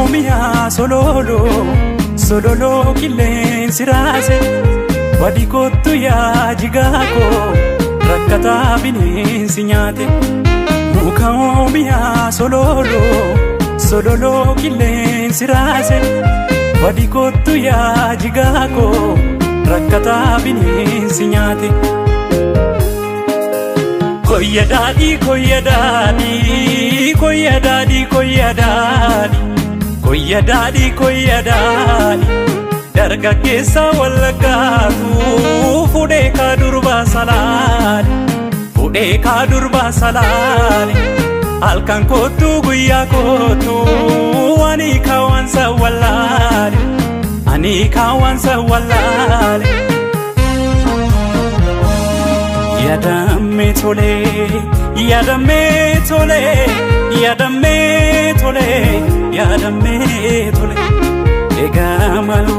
Oromiyaa sololo qilleensi raase wadi kottu yaa jigaakoo rakkataa bineensi nyaate. Muka Oromiyaa sololo qilleensi raase wadi kottu yaa jigaakoo rakkataa bineensi nyaate. Koyya daadhii koyya daadhii koyya daadhii koyya daadhii koyya daadhii koyya daadhii dargaggeessa wallaggaatu fuudhee kaa durbaa salaale fuudhee kaa durbaa salaale halkan kottu guyyaa kottu ani kaawansa wallaale ani kaawansa wallaale. Yadamme tole yadamme tole yadamme tole yadamme tole egaa malu